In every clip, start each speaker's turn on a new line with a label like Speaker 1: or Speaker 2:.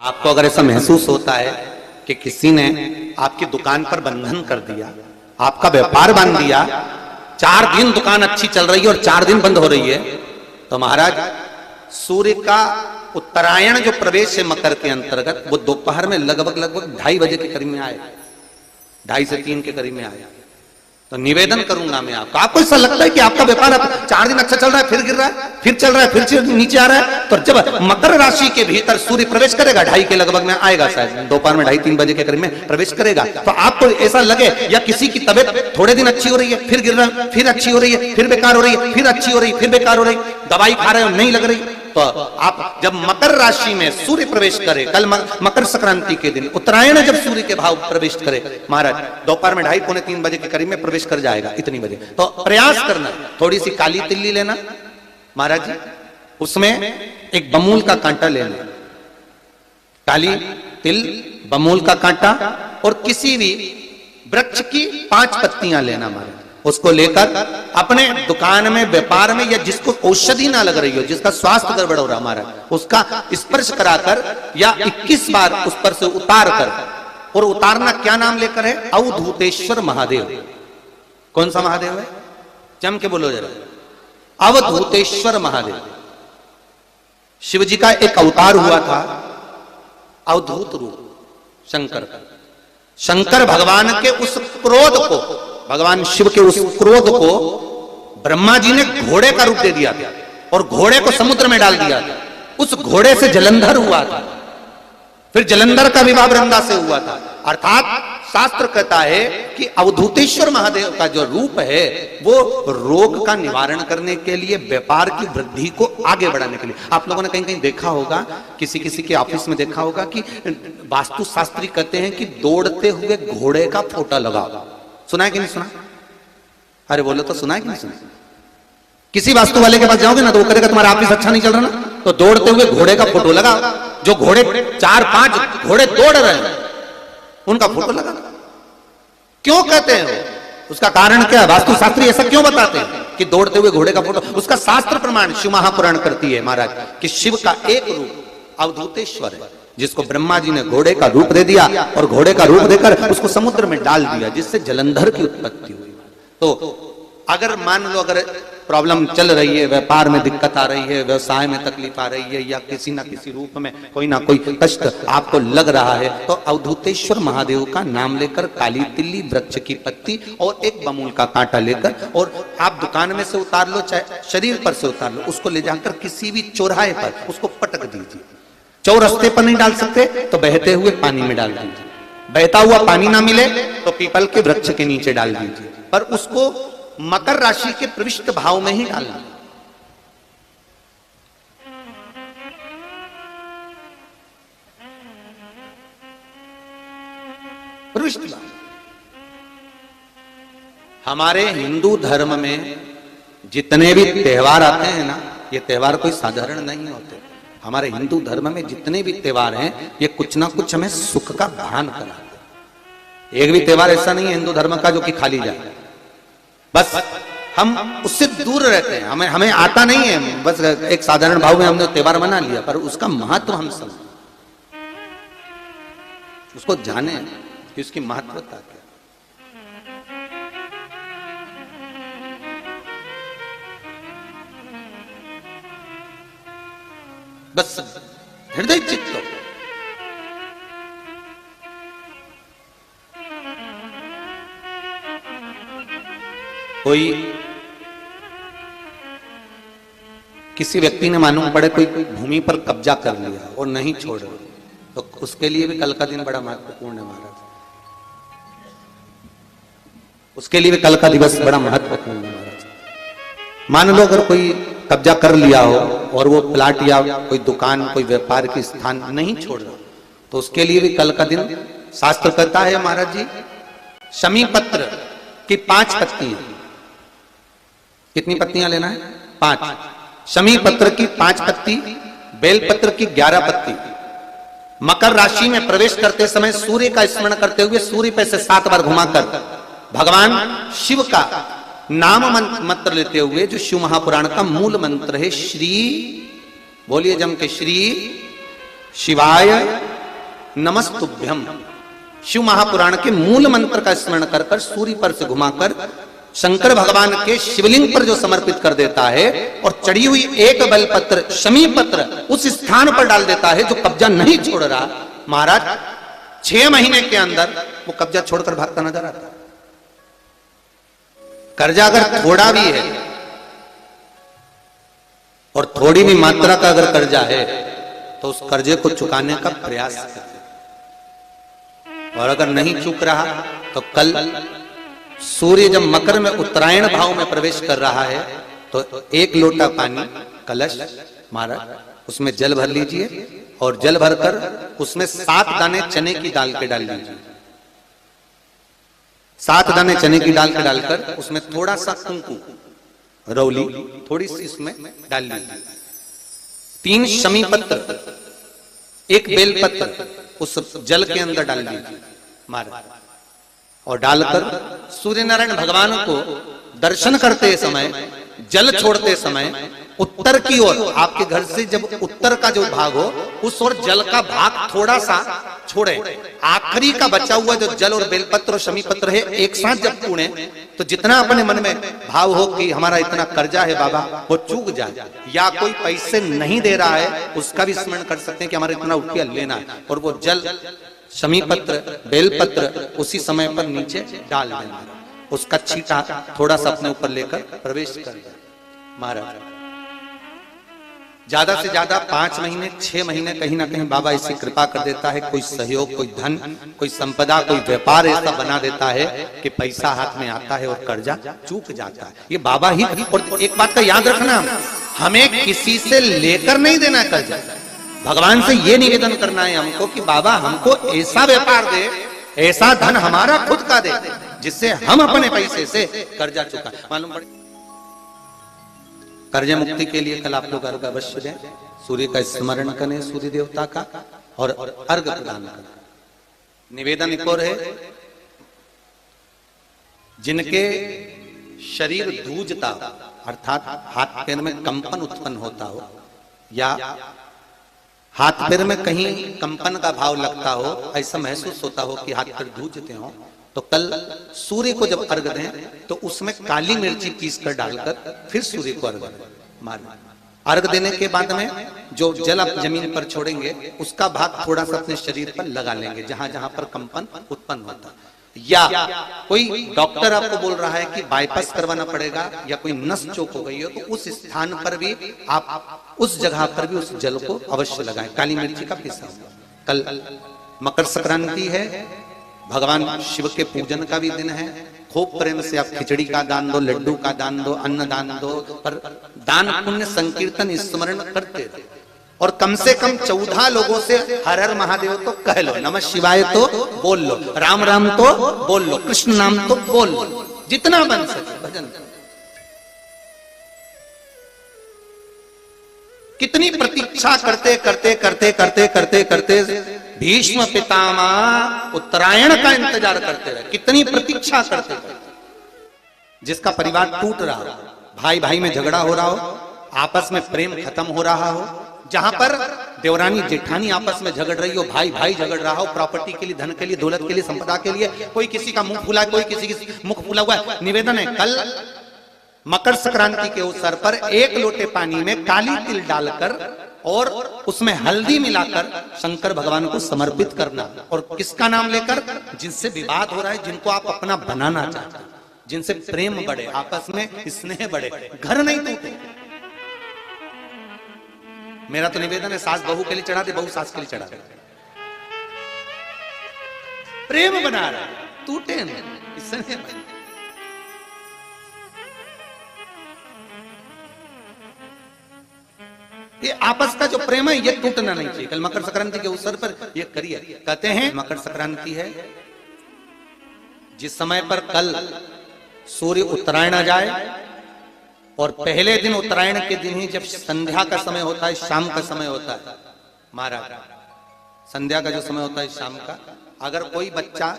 Speaker 1: आपको अगर ऐसा महसूस होता है कि किसी ने आपकी दुकान पर बंधन कर दिया, आपका व्यापार बांध दिया, 4 दिन दुकान अच्छी चल रही है और 4 दिन बंद हो रही है, तो महाराज सूर्य का उत्तरायण जो प्रवेश है मकर के अंतर्गत, वो दोपहर में लगभग 2:30 बजे के करीब में आए, 2:30 से 3 के करीब में आए। तो निवेदन करूंगा मैं आपको ऐसा लगता है कि आपका व्यापार 4 दिन अच्छा चल रहा है, फिर गिर रहा है, फिर चल रहा है, फिर नीचे आ रहा है, तो जब मकर राशि के भीतर सूर्य प्रवेश करेगा 2:30 के लगभग में आएगा, शायद दोपहर में 2:30-3 बजे के करीब में प्रवेश करेगा, तो आपको ऐसा लगे या किसी की तबियत थोड़े दिन अच्छी हो रही है, फिर गिर रहा है, फिर अच्छी हो रही है, फिर बेकार हो रही है, फिर अच्छी हो रही है, फिर बेकार हो रही है, दवाई खा रहे हो नहीं लग रही, तो आप जब मकर राशि में सूर्य प्रवेश करे, कल मकर संक्रांति के दिन उत्तरायण जब सूर्य के भाव प्रवेश करे महाराज, दोपहर में 2:30-3 बजे के करीब में प्रवेश कर जाएगा, इतनी बजे, तो प्रयास करना थोड़ी सी काली तिल्ली लेना महाराज जी, उसमें एक बमूल का कांटा लेना, काली तिल, बमूल का कांटा और किसी भी वृक्ष की 5 पत्तियां लेना महाराज, उसको लेकर अपने दुकान में, व्यापार में, या जिसको औषधि ना लग रही हो, जिसका स्वास्थ्य गड़बड़ हो रहा महाराज, उसका स्पर्श कराकर या 21 बार उस पर से उतार कर, और उतारना क्या नाम लेकर है? अवधूतेश्वर महादेव। कौन सा महादेव है? जम के बोलो जरा, अवधूतेश्वर महादेव। शिव जी का एक अवतार हुआ था, अवधूत रूप शंकर का। शंकर भगवान के उस क्रोध को, भगवान शिव के उस क्रोध को ब्रह्मा जी ने घोड़े का रूप दे दिया था और घोड़े को समुद्र में डाल दिया था। उस घोड़े से जलंधर हुआ था, फिर जलंधर का विवाह वृंदा से हुआ था। अर्थात शास्त्र कहता है कि अवधूतेश्वर महादेव का जो रूप है वो रोग का निवारण करने के लिए, व्यापार की वृद्धि को आगे बढ़ाने के लिए। आप लोगों ने कहीं कहीं देखा होगा, किसी किसी के ऑफिस में देखा होगा कि वास्तु शास्त्री कहते हैं कि दौड़ते हुए घोड़े का फोटो लगाओ। सुना है कि नहीं सुना? अरे बोलो तो, सुना है कि नहीं सुना? किसी वास्तु वाले के पास जाओगे ना तो वो करेगा तुम्हारा ऑफिस अच्छा नहीं चल रहा ना, तो दौड़ते हुए घोड़े का फोटो लगाओ। जो घोड़े 4-5 घोड़े दौड़ रहे हैं उनका फोटो लगा। क्यों कहते हैं? उसका कारण क्या? वास्तु शास्त्री ऐसा क्यों बताते हैं कि दौड़ते हुए घोड़े का फोटो? उसका शास्त्र प्रमाण शिव महापुराण करती है महाराज कि शिव का एक रूप अवधूतेश्वर है, जिसको ब्रह्मा जी ने घोड़े का रूप दे दिया और घोड़े का रूप देकर उसको समुद्र में डाल दिया, जिससे जलंधर की उत्पत्ति हुई। तो अगर मान लो अगर प्रॉब्लम चल रही है, व्यापार में दिक्कत आ रही है, व्यवसाय में तकलीफ आ रही है, या किसी ना किसी रूप में कोई ना कोई कष्ट आपको लग रहा है, तो अवधूतेश्वर महादेव का नाम लेकर काली तिल्ली, वृक्ष की पत्ती और एक बमूल का कांटा लेकर, और आप दुकान में से उतार लो, चाहे शरीर पर से उतार लो, उसको ले जाकर किसी भी चौराहे पर उसको पटक दीजिए। चौरस्ते पर नहीं डाल सकते तो बहते हुए पानी में डाल दीजिए, बहता हुआ पानी ना मिले तो पीपल के वृक्ष के नीचे डाल दीजिए, पर उसको मकर राशि के प्रविष्ट भाव में ही डालना। प्रविष्ट भाव। हमारे हिंदू धर्म में जितने भी त्योहार आते हैं ना, ये त्योहार कोई साधारण नहीं होते। हमारे हिंदू धर्म में जितने भी त्योहार हैं ये कुछ ना कुछ हमें सुख का भान कराते। एक भी त्योहार ऐसा नहीं है हिंदू धर्म का जो कि खाली जाए, बस हम उससे दूर रहते हैं, हमें आता नहीं है, बस एक साधारण भाव में हमने त्योहार मना लिया, पर उसका महत्व हम समझें, उसको जाने कि उसकी महत्वता क्या। बस हृदय चित्त हो। कोई किसी व्यक्ति ने मालूम पड़े कोई भूमि पर कब्जा कर लिया और नहीं छोड़ रहा, तो उसके लिए भी कल का दिन बड़ा महत्वपूर्ण है महाराज। उसके लिए भी कल का दिवस बड़ा महत्वपूर्ण है महाराज। मान लो अगर कोई कब्जा कर लिया हो और वो प्लाट या कोई दुकान, कोई व्यापार की स्थान नहीं छोड़ रहा, तो उसके लिए भी कल का दिन शास्त्र कहता है महाराज जी, शमी पत्र की 5 पत्तियां। कितनी पत्तियां लेना है? 5। शमी पत्र की 5 पत्ती, बेल पत्र की 11 पत्ती। मकर राशि में प्रवेश करते समय सूर्य का स्मरण करते हुए सूर्य पे से 7 बार घुमाकर भगवान शिव का नाम मंत्र लेते हुए, जो शिव महापुराण का मूल मंत्र है, श्री, बोलिए जम के, श्री शिवाय नमस्तुभ्यम। शिव महापुराण के मूल मंत्र का स्मरण कर कर सूर्य पर से घुमाकर शंकर भगवान के शिवलिंग पर जो समर्पित कर देता है और चढ़ी हुई एक बेलपत्र शमी पत्र उस स्थान पर डाल देता है जो कब्जा नहीं छोड़ रहा, महाराज 6 महीने के अंदर वो कब्जा छोड़कर भागता नजर आता है। कर्जा अगर थोड़ा भी है और थोड़ी भी मात्रा का अगर कर्जा है तो उस कर्जे को चुकाने का प्रयास करें, और अगर नहीं चुक रहा तो कल सूर्य जब मकर में उत्तरायण भाव में प्रवेश कर रहा है तो 1 लोटा पानी कलश महाराज उसमें जल भर लीजिए और जल भरकर उसमें 7 दाने चने की दाल के डाल लीजिए। 7 दाने चने की दाल के डालकर उसमें थोड़ा सा कुंकू रौली थोड़ी सी इसमें डाल लीजिए। 3 शमी पत्र 1 बेल पत्र उस जल के अंदर डाल दीजिए महाराज, और डालकर सूर्य नारायण भगवान को दर्शन करते समय जल छोड़ते समय उत्तर की ओर, आपके घर से जब उत्तर का जो भाग हो उस ओर जल का भाग थोड़ा सा छोड़े। आखिरी का बचा हुआ जो जल और बेलपत्र और शमी पत्र है एक साथ जब पूणे तो जितना अपने मन में भाव हो कि हमारा इतना कर्जा है बाबा वो चूक जाए, या कोई पैसे नहीं दे रहा है उसका भी स्मरण कर सकते हैं कि हमारा इतना रुपया लेना है, और वो जल शमी पत्र बेलपत्र उसी समय पर नीचे डाल देना, उसका छींटा थोड़ा सा अपने ऊपर लेकर प्रवेश कर देना महाराज। ज्यादा से ज्यादा 5 महीने 6 महीने कहीं ना कहीं बाबा ऐसी कृपा कर देता है, कोई सहयोग कोई धन कोई संपदा कोई व्यापार ऐसा बना देता है कि पैसा हाथ में आता है और कर्जा चूक जाता है। ये बाबा ही। और एक बात का याद रखना, हमें किसी से लेकर नहीं देना कर्जा, भगवान से ये निवेदन करना है हमको कि बाबा हमको ऐसा व्यापार दे ऐसा धन हमारा खुद का दे जिससे हम अपने पैसे से कर्जा चुका। मालूम पड़े कर्ज मुक्ति के लिए कल आप लोग अर्घ अवश्य दें, सूर्य का स्मरण करें सूर्य देवता का और अर्घ प्रदान करें। निवेदन एक और है, जिनके शरीर धूजता अर्थात हाथ पैर में कंपन उत्पन्न होता हो या हाथ पैर में कहीं कंपन का भाव लगता हो, ऐसा महसूस होता हो कि हाथ पैर धूजते हो, तो कल सूर्य को जब अर्घ दें तो उसमें काली मिर्ची पीस कर डालकर फिर सूर्य को अर्घ मारना। अर्घ देने के बाद में जो जल आप जमीन पर छोड़ेंगे उसका भाग थोड़ा सा अपने शरीर पर लगा लेंगे जहां जहां पर कंपन उत्पन्न होता। या कोई डॉक्टर आपको बोल रहा है कि बाईपास करवाना पड़ेगा या कोई नस चोक हो गई हो तो उस स्थान पर भी आप उस जगह पर भी उस जल को अवश्य लगाएं, काली मिर्ची का पिसा। कल मकर संक्रांति है, भगवान शिव के पूजन का भी दिन है। खूब प्रेम से आप खिचड़ी का दान दो, लड्डू का दान दो, अन्न दान दो, पर दान पुण्य संकीर्तन स्मरण करते रहो। और कम से कम 14 लोगों से हर हर महादेव तो कह लो, नमः शिवाय तो बोल लो, राम राम तो बोल लो, कृष्ण नाम तो बोल लो, जितना बन सके भजन। कितनी प्रतीक्षा करते करते करते करते करते करते भीष्म पितामह उत्तरायण का इंतजार करते रहे, कितनी प्रतीक्षा करते रहे। जिसका परिवार टूट रहा हो, भाई भाई में झगड़ा हो रहा हो, आपस में प्रेम खत्म हो रहा हो, जहां पर देवरानी जेठानी आपस में झगड़ रही हो, भाई भाई झगड़ रहा हो प्रॉपर्टी के लिए, धन के लिए, दौलत के लिए, संपदा के लिए, कोई किसी का मुंह फूला, कोई किसी की मुख फूला हुआ है। निवेदन है कल मकर संक्रांति के अवसर पर 1 लोटे पानी में काली तिल डालकर और उसमें हल्दी मिलाकर शंकर भगवान को समर्पित करना, और किसका नाम लेकर? जिनसे विवाद हो रहा है, जिनको आप अपना बनाना चाहते हैं, जिनसे प्रेम बढ़े, आपस में स्नेह बढ़े, घर नहीं टूटे। मेरा तो निवेदन है सास बहू के लिए चढ़ा दे, बहू सास के लिए चढ़ा दे, प्रेम बना रहा है, टूटे नहीं, स्नेह बढ़े। ये आपस का जो प्रेम है ये टूटना नहीं चाहिए। कल मकर संक्रांति के अवसर पर ये करिए। कहते हैं मकर संक्रांति है, जिस समय पर कल सूर्य उत्तरायण आ जाए और पहले दिन उत्तरायण के दिन ही जब संध्या का समय होता है, शाम का समय होता है महाराज, संध्या का जो समय होता है शाम का, अगर कोई बच्चा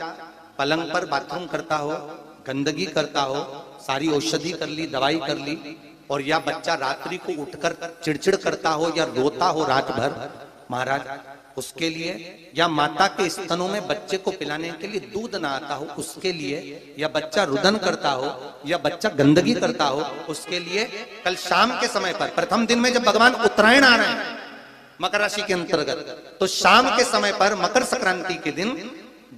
Speaker 1: पलंग पर बाथरूम करता हो, गंदगी करता हो, सारी औषधि कर ली, दवाई कर ली, और या बच्चा रात्रि को उठकर चिड़चिड़ करता हो या रोता हो रात भर महाराज, उसके लिए, या माता के स्तनों में बच्चे को पिलाने के लिए दूध ना आता हो उसके लिए, या बच्चा रुदन करता हो, या बच्चा गंदगी करता हो उसके लिए, कल शाम के समय पर प्रथम दिन में जब भगवान उत्तरायण आ रहे हैं मकर राशि के अंतर्गत, तो शाम के समय पर मकर संक्रांति के दिन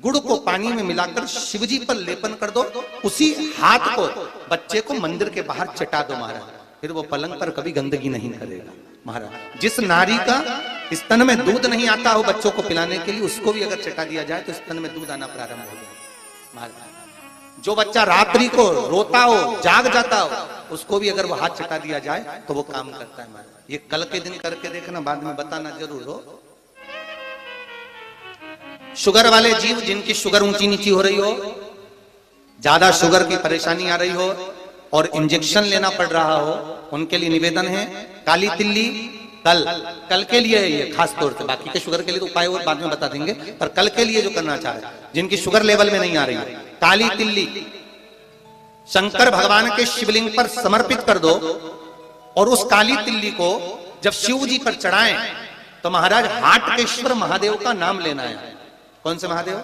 Speaker 1: गुड़ को पानी में मिलाकर शिवजी पर लेपन कर दो, उसी हाथ को बच्चे को मंदिर के बाहर चटा दो महाराज, फिर वो पलंग पर कभी गंदगी नहीं करेगा महाराज। जिस नारी का स्तन में दूध नहीं आता हो बच्चों को पिलाने के लिए, उसको भी अगर चटा दिया जाए तो स्तन में दूध आना प्रारंभ हो जाए महाराज। जो बच्चा रात्रि को रोता हो, जाग जाता हो, उसको भी अगर वो हाथ चटा दिया जाए तो वो काम करता है महाराज। ये कल के दिन करके देखना, बाद में बताना जरूर हो। शुगर वाले जीव जिनकी शुगर ऊंची नीची हो रही हो, ज्यादा शुगर की परेशानी आ रही हो और इंजेक्शन लेना पड़ रहा हो, उनके लिए निवेदन है काली तिल्ली कल के लिए है ये खास तौर से, बाकी के शुगर के लिए तो उपाय और बाद में बता देंगे, पर कल के लिए जो करना चाह रहे हैं जिनकी शुगर लेवल में नहीं आ रही है, काली तिल्ली शंकर भगवान के शिवलिंग पर समर्पित कर दो, और उस काली तिल्ली को जब शिव जी पर चढ़ाएं तो महाराज हाटकेश्वर महादेव का नाम लेना है। कौन से महादेव?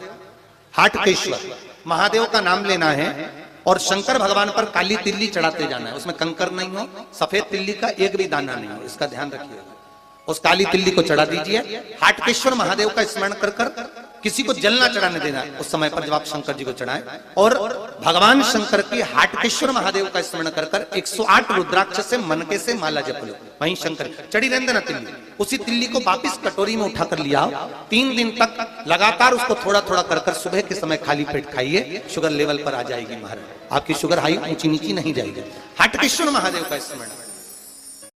Speaker 1: हाटकेश्वर महादेव का नाम लेना है, और शंकर भगवान पर काली तिल्ली चढ़ाते जाना है। उसमें कंकर नहीं हो, सफेद तिल्ली का एक भी दाना नहीं हो, इसका ध्यान रखिएगा। उस काली तिल्ली को चढ़ा दीजिए, हाटकेश्वर महादेव का स्मरण कर कर, किसी को जल ना चढ़ाने देना उस समय पर जब आप शंकर जी को चढ़ाएं, और भगवान शंकर की हाटकेश्वर महादेव का स्मरण कर कर 108 रुद्राक्ष से मनके से माला जप लो, वहीं शंकर चढ़ी रहने देना तिल्ली। उसी तिल्ली को वापिस कटोरी में उठाकर लिया, 3 दिन तक लगातार उसको थोड़ा थोड़ा कर कर सुबह के समय खाली पेट खाइए, शुगर लेवल पर आ जाएगी महाराज, आपकी शुगर हाई ऊंची नीची नहीं जाएगी। हाटकेश्वर महादेव का स्मरण